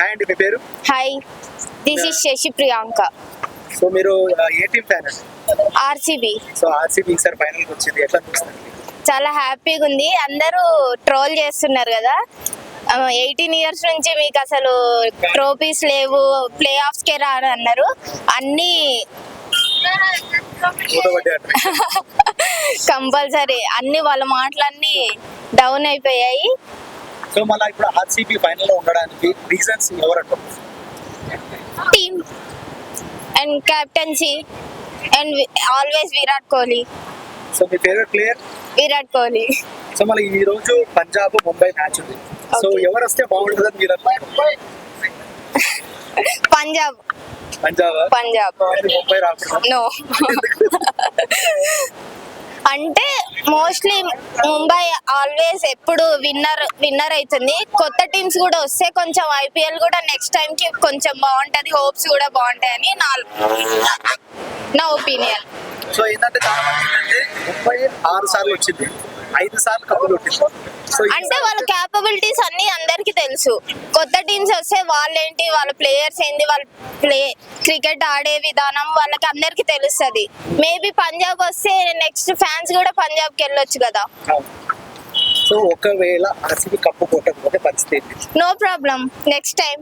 And మీ పేరు? Hi, this is Shashi Priyanka. So మీరు ఏ టీమ్ ఫ్యాన్ అండి? ఆర్సీబీ. సో ఆర్సీబీ ఈసారి ఫైనల్ వచ్చింది, ఎట్లా అనిపిస్తుంది? చాలా హ్యాపీగా ఉంది. అందరూ ట్రోల్ చేస్తున్నారు కదా, 18 years నుంచి మీకు అసలు ట్రోఫీస్ లేవు, ప్లే ఆఫ్స్ కే రాను అన్నారు. అన్ని కంపల్సరీ అన్ని వాళ్ళ మాటలన్నీ డౌన్ అయిపోయాయి. సో మళ్ళీ ఇప్పుడు ఆర్సీబీ ఫైనల్ లో ఉండడానికి రీజన్స్ ఎవరంటారు? Team and captaincy and always Virat Kohli. So మీ favourite player? Virat Kohli. So మళ్ళీ ఈ రోజు పంజాబ్ ముంబై మ్యాచ్ ఉంది. సో ఎవరు వస్తే బాగుంటుందని మీరు అనుకుంటున్నారు? పంజాబ్. పంజాబ్ ముంబై రాకుండా? నో. అంటే మోస్ట్లీ ముంబై ఆల్వేస్ ఎప్పుడు విన్నర్ అవుతుంది. కొత్త టీమ్స్ కూడా వస్తే కొంచెం ఐపీఎల్ కూడా నెక్స్ట్ టైం కి కొంచెం బాగుంటది, హోప్స్ కూడా బాగుంటాయని నా ఒపీనియన్. సో ఏంటంటే ముంబై 6 సార్లు వచ్చింది, 5 సార్లు కప్పులు కొట్టింది. అంటే వాళ్ళ క్యాపబిలిటీస్ అన్ని అందరికి తెలుసు. కొత్త టీమ్స్ వస్తే వాళ్ళేంటి, వాళ్ళ ప్లేయర్స్ ఏంటి, వాళ్ళ క్రికెట్ ఆడే విధానం వాళ్ళకి అందరికి తెలుస్తుంది. మేబీ పంజాబ్ వస్తే నెక్స్ట్ ఫ్యాన్స్ కూడా పంజాబ్ కి వెళ్ళొచ్చు కదా. సో ఒకవేళ ఆర్సీబీ కప్పు కొట్టకపోతే పరిస్థితి ఏంటి? No problem, next time.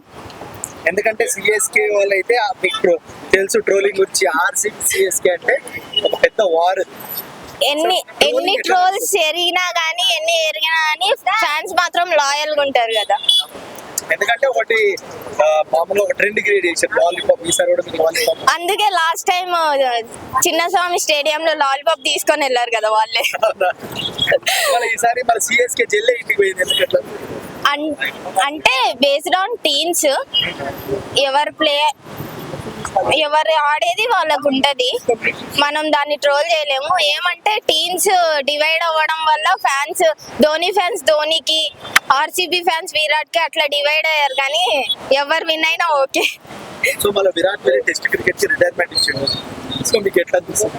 ఎందుకంటే సిఎస్కే వాళ్ళు అయితే మీకు తెలుసు ట్రోలింగ్ గురించి. ఆర్సీబీ సిఎస్కే అంటే ఒక పెద్ద వార్. ఎన్ని ట్రోల్స్ జరిగినా గానీ, ఎన్ని ఎరిగినా గానీ ఫ్యాన్స్ మాత్రం లాయల్ గా ఉంటారు కదా. ఎందుకంటే ఒకటి మామూలు ఒక ట్రెండ్ క్రియేట్ చేశారు లాలీపాప్. ఈసారి కూడా మీకు లాలీపాప్. అందుకే లాస్ట్ టైం చిన్నస్వామి స్టేడియం లో లాలీపాప్ తీసుకొని వెళ్ళారు కదా వాళ్ళే. ఈసారి మన సిఎస్కే జెల్లే ఇంటికి పోయింది. ఎందుకంటే అంటే బేస్డ్ ఆన్ టీమ్స్, ఎవరు ఆడేది వాళ్ళకు ఉంటది. మనం దాన్ని ట్రోల్ చేయలేము. ఏమంటే టీమ్స్ డివైడ్ అవ్వడం వల్ల ఫ్యాన్స్, ధోని ఫ్యాన్స్ ధోనికి, ఆర్సీబీ ఫ్యాన్స్ విరాట్ కి అట్లా డివైడ్ అయ్యారు. కానీ ఎవరు విన్ అయినా ఓకే. సో మన విరాట్ కోహ్లీ టెస్ట్ క్రికెట్ కి రిటైర్మెంట్ ఇచ్చిండు. సో మీకు ఎట్లా అనిపిస్తుంది?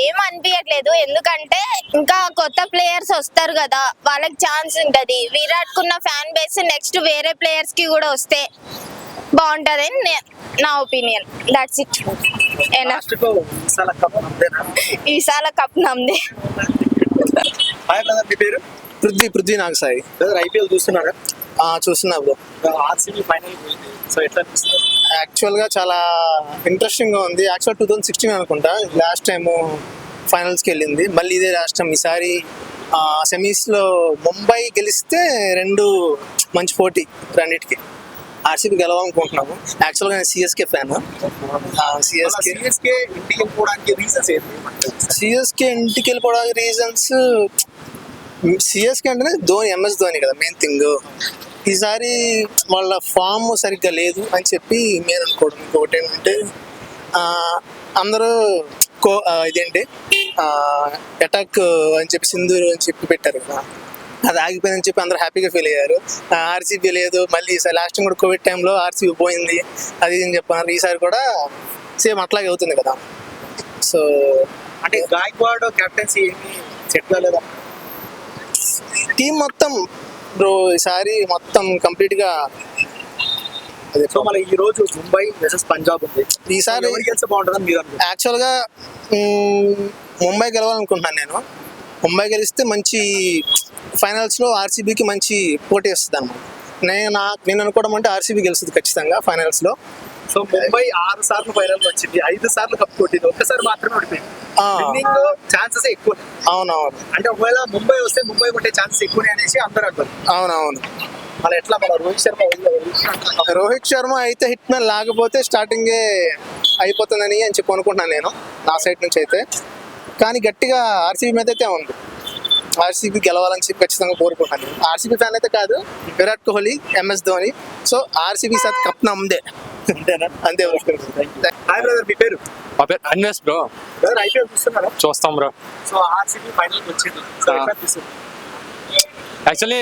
ఏం అనిపించట్లేదు, ఎందుకంటే ఇంకా కొత్త ప్లేయర్స్ వస్తారు కదా, వాళ్ళకి ఛాన్స్ ఉంటది. విరాట్ కున్న ఫ్యాన్ బేస్ నెక్స్ట్ వేరే ప్లేయర్స్ కి కూడా వస్తే బాగుంటది అని నా ఒపీనియన్. That's it. ఈసాల కప్ నమ్దే. పృథ్వీ నాగసాయి. ఐపీఎల్ చూస్తున్నారా? చూస్తున్నా బ్రో. ఆర్సీబీ ఫైనల్ పోయింది. సో ఎట్లా అనిపిస్తుంది? యాక్చువల్గా చాలా ఇంట్రెస్టింగ్గా ఉంది. యాక్చువల్ 2016 అనుకుంటా లాస్ట్ టైం ఫైనల్స్కి వెళ్ళింది. మళ్ళీ ఇదే లాస్ట్ టైం. ఈసారి సెమీస్లో ముంబై గెలిస్తే 2 మంచి పోటీ రెండింటికి. ఆర్సీబీ గెలవాలనుకుంటున్నాము. యాక్చువల్గా నేను సిఎస్కే ఫ్యాన్. సిఎస్కే ఇంటికి వెళ్ళిపోవడానికి రీజన్స్ ఏంటి? సిఎస్కే ఇంటికి వెళ్ళిపోవడానికి రీజన్స్, సిఎస్కే అంటేనే ధోని, ఎంఎస్ ధోని కదా మెయిన్ థింగ్. ఈసారి వాళ్ళ ఫామ్ సరిగ్గా లేదు అని చెప్పి నేను అనుకోవడం. ఇంకొకటి ఏంటంటే అందరూ ఇదేంటి అటాక్ అని చెప్పి సింధూరు అని చెప్పి పెట్టారు కదా, అది ఆగిపోయిందని చెప్పి అందరూ హ్యాపీగా ఫీల్ అయ్యారు. ఆర్సీబీ లేదు, మళ్ళీ ఈసారి లాస్ట్ టైం కూడా కోవిడ్ టైంలో ఆర్సీబీ పోయింది అది అని చెప్పారు. ఈసారి కూడా సేమ్ అట్లాగే అవుతుంది కదా. సో అంటే గాయక్వాడ్ కెప్టెన్సీ ఏమి సెట్ కాలేదా? టీం మొత్తం బ్రో ఈసారి మొత్తం కంప్లీట్ గా. సో మన ఈ రోజు ముంబై వర్సెస్ పంజాబ్ ఉంది. ఈసారి గెలిస్తే బాగుంటుందని మీరు అనుకుంటున్నారు? యాక్చువల్గా ముంబై గెలవాలనుకుంటున్నాను నేను. ముంబై గెలిస్తే మంచి ఫైనల్స్లో ఆర్సీబీకి మంచి పోటీ వస్తుంది అన్నమాట. నేను అనుకోవడం అంటే ఆర్సీబీ గెలుస్తుంది ఖచ్చితంగా ఫైనల్స్లో. సో ముంబై 6 సార్లు ఫైనల్ వచ్చింది, 5 సార్లు కప్ కొట్టింది, ఒక్కసారి మాత్రమే ఓడిపోయింది. ఛాన్సెస్ ఎక్కువ. అవునవును. అంటే ఒకవేళ ముంబై వస్తే ముంబై కొట్టే ఛాన్సెస్ ఎక్కువ అనేసి అందరూ అంటారు. అవునవును. మన ఎట్లా మన రోహిత్ శర్మ అయితే హిట్ మ్యాన్, లేకపోతే స్టార్టింగే అయిపోతుందని అని చెప్పి అనుకుంటున్నాను నేను నా సైడ్ నుంచి అయితే. కానీ గట్టిగా ఆర్సీబీ మీద అయితే ఉంది. ఆర్సీబీ గెలవాలని చెప్పి ఖచ్చితంగా కోరుకుంటున్నాను. ఆర్సీబీ ఫ్యాన్ అయితే కాదు, Virat Kohli, MS Dhoni. So RCB sir cup నమ్దే. అంతేనా? అంతే. హాయ్ బ్రదర్, మీ పేరు? మా పేరు అన్వేష్ బ్రో. బ్రదర్ ఐపీఎల్ చూస్తున్నారా? చూస్తాం బ్రో. సో ఆర్సీబీ ఫైనల్ వచ్చింది. సో ఎట్లా అనిపిస్తుంది? యాక్చువల్లీ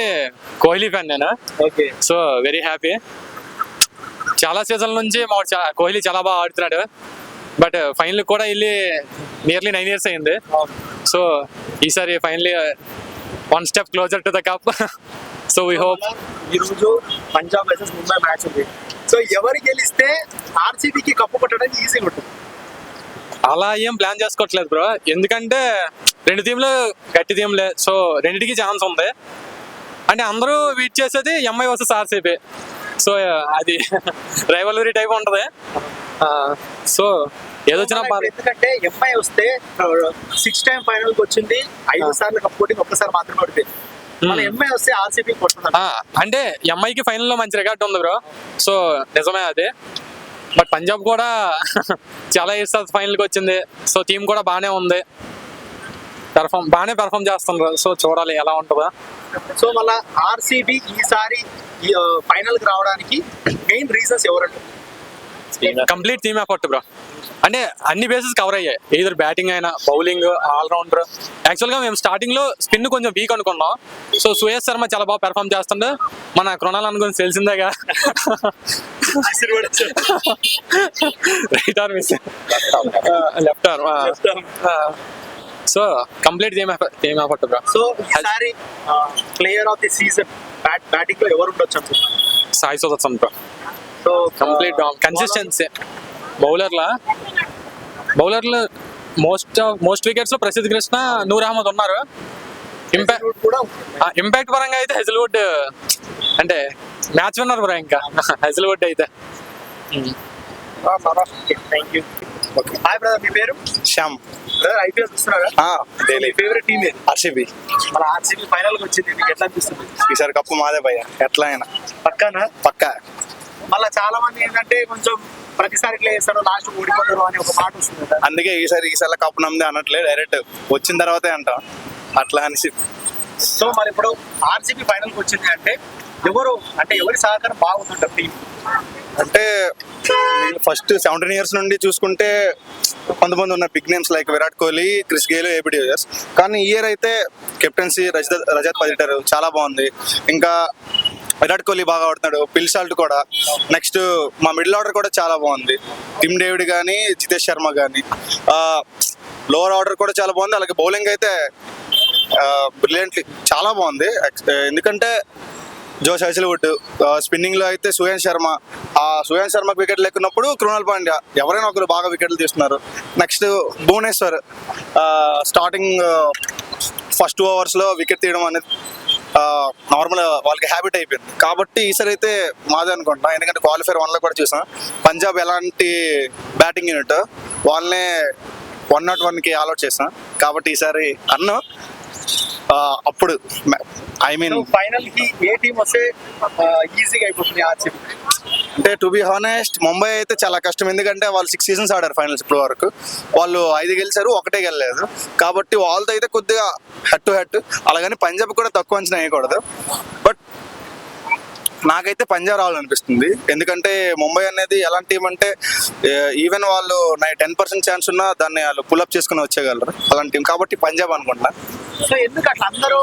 కోహ్లీ ఫ్యాన్ నేను. ఓకే. So very happy. చాలా సీజన్ నుంచి కోహ్లీ చాలా బాగా ఆడుతున్నాడు. బట్ ఫైనల్ కూడా వెళ్ళి నియర్లీ 9 years అయింది. సో ఈసారి finally 1 step closer to the cup. So so we hope. ఈ రోజు పంజాబ్ వర్సెస్ ముంబై మ్యాచ్ ఉంది. సో ఎవరు గెలిస్తే ఆర్సీబీకి కప్పు కొట్టడానికి ఈజీగా ఉంటుంది. అలా ఏం ప్లాన్ చేసుకోవట్లేదు బ్రో, ఎందుకంటే రెండు టీంలు గట్టి టీంలే, సో రెండింటికి ఛాన్స్ ఉంది. అంటే అందరూ వెయిట్ చేసేది ఎంఐ వర్సెస్ ఆర్సీబీ, సో అది రైవలరీ టైప్ ఉంటది. సో ఏదొచ్చినా ఎందుకంటే ఎంఐ వస్తే 6 టైం ఫైనల్ కి వచ్చింది, 5 సార్లు కప్పు కొట్టి ఒక్కసారి మాత్రమే ఓడిపోయింది. మన ఎంఐ వస్తే ఆర్సీబీ కొడుతుంది. అంటే ఎంఐకి ఫైనల్ లో మంచి రికార్డ్ ఉంది బ్రో, సో నిజమే అది. బట్ పంజాబ్ కూడా చాలా ఇయర్స్ ఫైనల్ కి వచ్చింది, సో టీం కూడా బాగానే ఉంది, బాగానే పెర్ఫామ్ చేస్తున్నారు. సో చూడాలి ఎలా ఉంటుందో. సో మళ్ళీ ఆర్సీబీ ఈసారి ఫైనల్ కి రావడానికి మెయిన్ రీజన్స్ ఎవరంటే కంప్లీట్ టీమ్ ఎఫర్ట్ బ్రో. అంటే అన్ని బేసెస్ కవర్ అయ్యాయి, ఏదర్ బ్యాటింగ్ అయినా బౌలింగ్ ఆల్రౌండర్. యాక్చువల్ గా మేము స్టార్టింగ్ లో స్పిన్ కొంచెం వీక్ అనుకున్నాం, సో సుయేష్ శర్మ చాలా బాగా పెర్ఫామ్ చేస్తుండే. మన కృణాల్ అనుకుని తెలిసిందేగా, right or miss left or. So complete team effort bro. So ఈసారి player of the season batting లో ఎవరు ఉండొచ్చు అనుకుంటున్నారు? Sai Sudharsan bro. So complete consistency. బౌలర్లు మోస్ట్ వికెట్స్ లో ప్రసిద్ధ్ కృష్ణ, నూర్ అహ్మద్ ఉన్నారు. ఇంపాక్ట్ పరంగా అయితే హెజిల్వుడ్ అంటే మ్యాచ్ విన్నర్ బ్రో. ఇంకా హెజిల్వుడ్ అయితే. Thank you. హాయ్ బ్రదర్, మీ పేరు? శ్యామ్. బ్రదర్ ఐపీఎల్ చూస్తున్నారా? డైలీ. ఫేవరెట్ టీమ్ ఏది? ఆర్సీబీ. మన ఆర్సీబీ ఫైనల్ కి వచ్చింది, మీకు ఎట్లా అనిపిస్తుంది? ఈసారి కప్పు మాదే భయ్య, ఎట్లా అయినా పక్కానా? పక్కా. మళ్ళీ చాలా మంది ఏంటంటే కొంచెం ప్రతిసారి ఇట్లా చేస్తారు, లాస్ట్ ఓడిపోతారు అని ఒక మాట వస్తుంది కదా. అందుకే ఈసారి కప్పు నమ్మదే అనట్లే, డైరెక్ట్ వచ్చిన తర్వాతే అంటాం అట్లా అనేసి. సో మరి ఇప్పుడు ఆర్సీబీ ఫైనల్ కి వచ్చింది అంటే ఎవరి సహకారం బాగుంటుంటారు టీం? అంటే ఫస్ట్ 17 years నుండి చూసుకుంటే కొంతమంది ఉన్న big names like Virat Kohli, Chris Gayle, AB de Villiers. కానీ ఈ ఇయర్ అయితే కెప్టెన్సీ రజత్ పదిటర్ చాలా బాగుంది. ఇంకా విరాట్ కోహ్లీ బాగా ఆడుతున్నాడు, పిల్ సాల్ట్ కూడా. నెక్స్ట్ మా మిడిల్ ఆర్డర్ కూడా చాలా బాగుంది, టిమ్ డేవిడ్ కానీ, జితేష్ శర్మ కానీ. లోవర్ ఆర్డర్ కూడా చాలా బాగుంది. అలాగే బౌలింగ్ అయితే బ్రిలియంట్లీ చాలా బాగుంది. ఎందుకంటే జోష్ హెజిల్వుడ్, స్పిన్నింగ్ లో అయితే సుయాన్ శర్మకు వికెట్ లేకున్నప్పుడు కృణాల్ పాండ్యా, ఎవరైనా ఒకరు బాగా వికెట్లు తీస్తున్నారు. Next Bhuvneshwar starting first 2 overs లో వికెట్ తీయడం అనేది నార్మల్ వాళ్ళకి హ్యాబిట్ అయిపోయింది. కాబట్టి ఈసారి అయితే మాదే అనుకుంటున్నా, ఎందుకంటే క్వాలిఫైర్ 1 లో కూడా చూసాం పంజాబ్ ఎలాంటి బ్యాటింగ్ యూనిట్, వాళ్ళనే 101కి ఆల్అౌట్ చేసాం. కాబట్టి ఈసారి అప్పుడు ఐ మీన్ ఫైనల్ కి ఏ టీం వస్తే ఈజీగా అయిపోతుంది ఆర్సీబీ? అంటే టు బి హానెస్ట్ ముంబై అయితే చాలా కష్టం, ఎందుకంటే వాళ్ళు 6 seasons ఆడారు ఫైనల్స్ ఇప్పటి వరకు. వాళ్ళు 5 గెలిచారు, 1 గెలలేదు. కాబట్టి వాళ్ళతో అయితే కొద్దిగా హెడ్ టు హెడ్. అలాగని పంజాబ్ కూడా తక్కువ అంచనా వేయకూడదు. బట్ నాకైతే పంజాబ్ రావాలనిపిస్తుంది, ఎందుకంటే ముంబై అనేది ఎలాంటి టీం అంటే ఈవెన్ వాళ్ళు 10% ఛాన్స్ ఉన్నా దాన్ని వాళ్ళు పుల్అప్ చేసుకుని వచ్చేయగలరు, అలాంటి టీం. కాబట్టి పంజాబ్ అనుకుంటా. సో ఎందుకు అట్లా అందరూ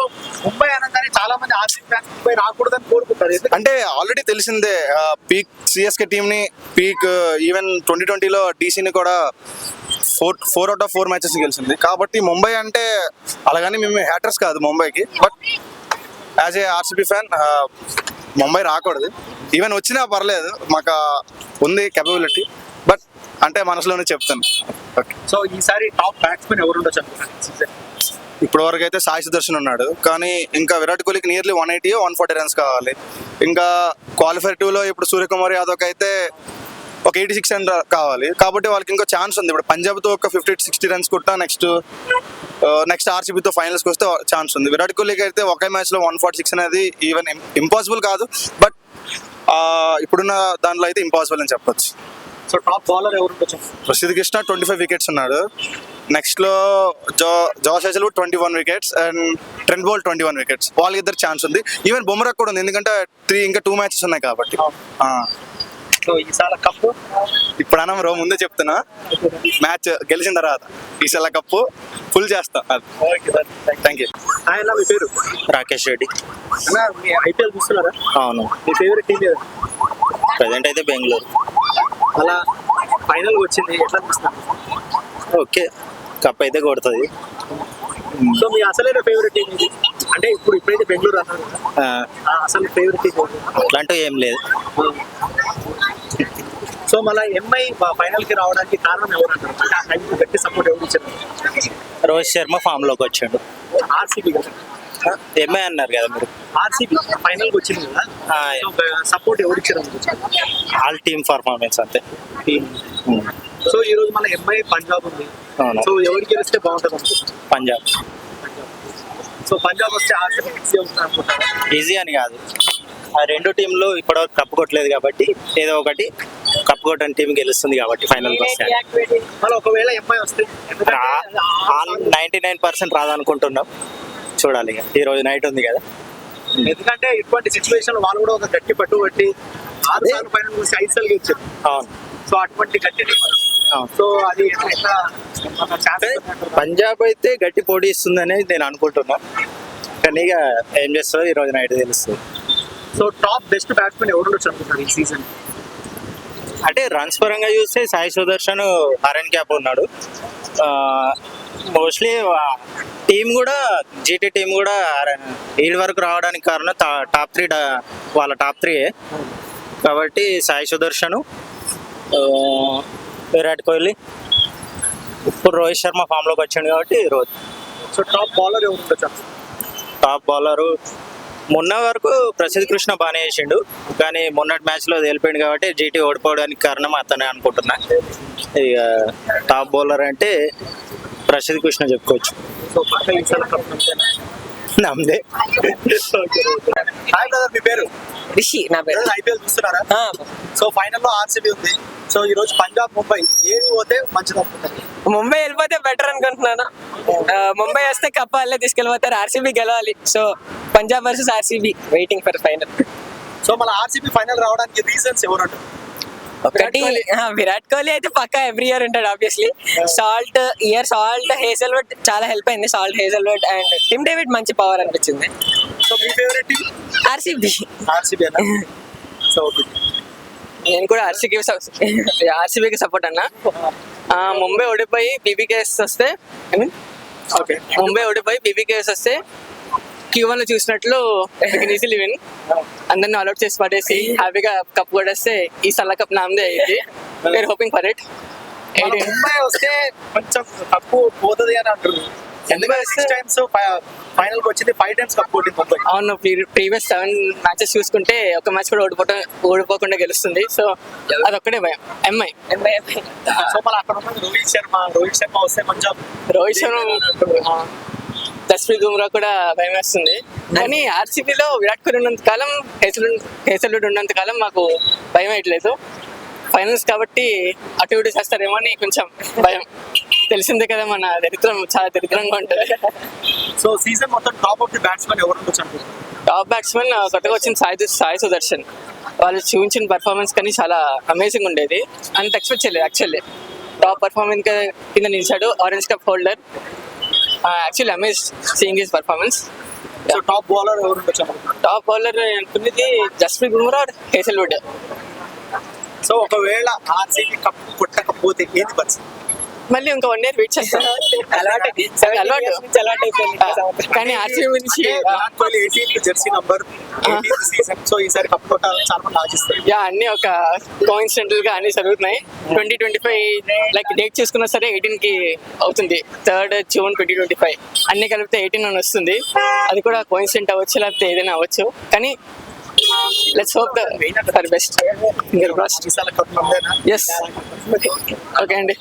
ముంబై అనగానే చాలా మంది ఆర్సీబీ ఫ్యాన్స్ ముంబై రాకూడదని కోరుకుంటారు? అంటే ఆల్రెడీ తెలిసిందే, పీక్ సిఎస్కే టీమ్ ని, పీక్ ఈవెన్ 2020లో డీసీని కూడా 4 out of 4 మ్యాచెస్ గెలిచింది. కాబట్టి ముంబై అంటే అలాగని మేము హ్యాటర్స్ కాదు ముంబైకి, but as a RCB fan Mumbai రాకూడదు. ఈవెన్ వచ్చినా పర్లేదు, మాకు ఉంది కెపబిలిటీ, బట్ అంటే మనసులోనే చెప్తాను. ఓకే. సో ఈసారి టాప్ బ్యాట్స్మెన్ ఎవరు ఉండొచ్చు అనుకుంటున్నారు? ఇప్పటి వరకు అయితే సాయి సుదర్శన్ ఉన్నాడు, కానీ ఇంకా విరాట్ కోహ్లీకి నియర్లీ 180 140 runs కావాలి. ఇంకా క్వాలిఫైర్ 2లో ఇప్పుడు సూర్యకుమార్ యాదవ్కి అయితే ఒక 86 runs కావాలి. కాబట్టి వాళ్ళకి ఇంకో ఛాన్స్ ఉంది. ఇప్పుడు పంజాబ్తో ఒక 50-60 runs కొట్టా నెక్స్ట్ ఆర్సీబీతో ఫైనల్స్కి వస్తే ఛాన్స్ ఉంది. విరాట్ కోహ్లీకి అయితే ఒకే మ్యాచ్లో 146 అనేది ఈవెన్ ఇంపాసిబుల్ కాదు, బట్ ఇప్పుడున్న దాంట్లో అయితే ఇంపాసిబుల్ అని చెప్పొచ్చు. సో టాప్ బౌలర్ ఎవరు ఉండొచ్చు? ప్రసిద్ధ్ కృష్ణ 25 wickets ఉన్నాడు. నెక్స్ట్ లో జోష్ Hazlewood 21 wickets and Trent Boult 21 wickets. వాళ్ళకి ఇద్దరు ఛాన్స్ ఉంది. ఈవెన్ బుమ్రా కూడా ఉంది, ఎందుకంటే 2 matches ఉన్నాయి కాబట్టి. సో ఈసారి కప్పు ఇప్పుడు అన్న బ్రో, ముందే చెప్తున్నా, మ్యాచ్ గెలిచిన తర్వాత ఈసారి కప్పు ఫుల్ చేస్తాం. Thank you. ఆయన మీ పేరు? రాకేష్ రెడ్డి. అన్న మీ ఐపీఎల్ చూస్తున్నారా? అవును. మీ ఫేవరెట్ టీం ఏది? ప్రజెంట్ అయితే బెంగళూరు. అలా ఫైనల్ వచ్చింది, ఎట్లా అనిపిస్తుంది? ఓకే, కప్ అయితే కొడుతుంది. సో మీ అసలైన ఫేవరెట్ టీం ఇది? అంటే ఇప్పుడైతే బెంగళూరు అన్నారు కదా, అసలు ఫేవరెట్ అట్లాంటివి ఏం లేదు. సో మళ్ళీ ఎంఐ ఫైనల్ కి రావడానికి కారణం ఎవరు అంటారు? అంటే ఆ టైంకి గట్టి సపోర్ట్ ఎవరు ఇచ్చారు? రోహిత్ శర్మ ఫామ్ లోకి వచ్చాడు. ఆర్సీబీ కదా, ఎంఐ అన్నారు కదా మీరు. ఆర్సీబీ ఫైనల్ కి వచ్చింది కదా, సపోర్ట్ ఎవరు ఇచ్చారు? ఆల్ టీమ్ పర్ఫార్మెన్స్ అంతే. సో ఈ రోజు మన ఎంఐ పంజాబ్ ఉంది. అవును. సో ఎవరికి గెలిస్తే బాగుంటుంది అనుకుంటున్నారు? పంజాబ్ సో పంజాబ్ వస్తే ఆర్సీబీ ఈజీ అవుతుంది అనుకుంటారా? ఈజీ అని కాదు, ఆ రెండు టీంలు ఇప్పటివరకు కప్పు కొట్టలేదు కాబట్టి ఏదో ఒకటి కప్పు కొట్టని టీం గెలుస్తుంది కాబట్టి ఫైనల్కి వస్తాయి. మళ్ళీ ఒకవేళ ఎంఐ వస్తే, ఎందుకంటే 99% రాదనుకుంటున్నాం, చూడాలి ఇక. ఈ రోజు నైట్ ఉంది కదా. ఎందుకంటే ఇటువంటి సిచ్యువేషన్ వాళ్ళు కూడా ఒక గట్టి పట్టుబట్టి 6 సార్లు ఫైనల్ చూసి 5 సార్లు గెలిచారు. అవును. సో అటువంటి గట్టి team. అవును. సో అది ఎట్లా ఛాన్స్? పంజాబ్ అయితే గట్టి పోటీ ఇస్తుందని నేను అనుకుంటున్నా, కానీ ఇక ఏం చేస్తుందో ఈ రోజు నైట్ తెలుస్తుంది. సో టాప్ బెస్ట్ బ్యాట్స్మెన్ ఎవరు ఉండొచ్చు అనుకుంటారు ఈ సీజన్? అంటే రన్స్ పరంగా చూస్తే సాయి సుదర్శన్ హరన్ క్యాప్ ఉన్నాడు. మోస్ట్లీ టీం కూడా జీటీ టీం కూడా ఈడ్ వరకు రావడానికి కారణం టాప్ 3 వాళ్ళ టాప్ 3 కాబట్టి సాయి సుదర్శన్, విరాట్ కోహ్లీ, ఇప్పుడు రోహిత్ శర్మ ఫామ్లోకి వచ్చాడు కాబట్టి రోహిత్. సో టాప్ బౌలర్ ఎవరు ఉండొచ్చు? టాప్ బౌలరు మొన్న వరకు ప్రసిద్ధ్ కృష్ణ బాగానే చేసిండు, కానీ మొన్నటి మ్యాచ్లో తేలిపోయింది కాబట్టి జీటీ ఓడిపోవడానికి కారణం అతనే అనుకుంటున్నా. ఇక టాప్ బౌలర్ అంటే ప్రసిద్ధ్ కృష్ణ చెప్పుకోవచ్చు. సో పక్క ఈసారి కప్ నమ్మేనా? నమ్మదే. హాయ్ బ్రదర్, మీ పేరు? రిషి నా పేరు. ఐపీఎల్ చూస్తున్నారా? సో ఫైనల్ లో ఆర్సీబీ ఉంది. సో ఈ రోజు పంజాబ్ ముంబై ఏది పోతే మంచిది అనుకుంటారు? ముంబై వెళ్ళిపోతే బెటర్ అనుకుంటున్నాను. ముంబై వస్తే కప్ వాళ్ళే తీసుకెళ్ళిపోతారు. ఆర్సీబీ గెలవాలి. So Punjab versus RCB waiting for final. So మన ఆర్సీబీ ఫైనల్ రావడానికి రీజన్స్ ఎవరు అంటారు? ఒకటి విరాట్ కోహ్లీ అయితే పక్కా ఎవ్రీ ఇయర్ ఉంటాడు ఆబ్వియస్లీ. సాల్ట్ హేజల్వుడ్ చాలా హెల్ప్ అయింది. Salt Hazlewood and Tim David మంచి పవర్ అనిపించింది. సో మీ ఫేవరెట్ టీమ్? ఆర్సీబీ. ఆర్సీబీ అన్న. సో ఓకే, నేను కూడా ఆర్సీబీకి సపోర్ట్ అన్నా. ముంబై ఓడిపోయి బీబీకేఎస్ వస్తే ఓకే, ముంబై ఓడిపోయి బీబీకేఎస్ వస్తే Q1 లో చూసినట్లు ఈజీలీ విన్, అందరిని ఆల్అౌట్ చేసి పడేసి హ్యాపీగా కప్ కొట్టేస్తే ఈ సల్ల కప్ నామదే అయింది. We're hoping for it. Mumbai వస్తే కొంచెం తక్కువ పోతుంది అని అంటారు. ఎందుకంటే 6 times ఫైనల్ కి వచ్చింది, 5 times కప్ కొట్టింది ముంబై. అవును, ప్రీవియస్ 7 మ్యాచెస్ చూసుకుంటే ఒక మ్యాచ్ కూడా ఓడిపోకుండా గెలుస్తుంది. సో అదొక్కటే భయం. ఎంఐ. సో మళ్ళీ అక్కడ ఉన్నది రోహిత్ శర్మ వస్తే కొంచెం రోహిత్ శర్మ, జస్ప్రీత్ బుమ్రా కూడా భయం వేస్తుంది. కానీ ఆర్సీబీలో విరాట్ కోహ్లీ ఉన్నంత కాలం, హేజల్వుడ్ ఉన్నంత కాలం మాకు భయం వేయట్లేదు. ఫైనల్స్ కాబట్టి అటు ఇటు చేస్తారేమో అని కొంచెం భయం. తెలిసిందే కదా, మన దరిద్రం చాలా దరిద్రంగా ఉంటుంది. సో సీజన్ మొత్తం టాప్ ఆఫ్ ది బ్యాట్స్మెన్ ఎవరు ఉండొచ్చు అనుకుంటున్నారు? టాప్ బ్యాట్స్మెన్ కొత్తగా వచ్చిన సాయి సుదర్శన్. వాళ్ళు చూపించిన పర్ఫార్మెన్స్ కానీ చాలా అమేజింగ్ ఉండేది. అంత ఎక్స్పెక్ట్ చేయలేదు యాక్చువల్లీ. టాప్ పర్ఫార్మెన్స్ కింద నిలిచాడు. Orange cup holder. Actually amaze seeing his performance. So top bowler ఎవరు ఉండొచ్చు అనుకుంటున్నారు? టాప్ బౌలర్ అనుకున్నది జస్ప్రీత్ బుమ్రా, హేజల్వుడ్. సో ఒకవేళ ఆర్సీబీ కప్ కొట్టకపోతే ఏంది పరిస్థితి? మళ్ళీ ఇంకా 1 year వెయిట్ చేస్తాను. అలవాటు కానీ ఆర్సీబీ నుంచి Virat Kohli 18th Jersey number, 18th season. So ఈసారి కప్ కొట్టాలని చాలా మంది ఆశిస్తారు. అన్ని ఒక కోఇన్సిడెంటల్ గా అన్ని జరుగుతున్నాయి. 2025 లైక్ డేట్ చూసుకున్నా సరే 18 కి అవుతుంది. 3rd June 2025 అన్ని కలిపితే 18 అని వస్తుంది. అది కూడా కోఇన్సిడెంట్ అవ్వచ్చు, లేకపోతే ఏదైనా అవ్వచ్చు. కానీ let's hope the for best. Finger crossed. ఈసారి కప్ నమ్మేనా? ఎస్. ఓకే అండి.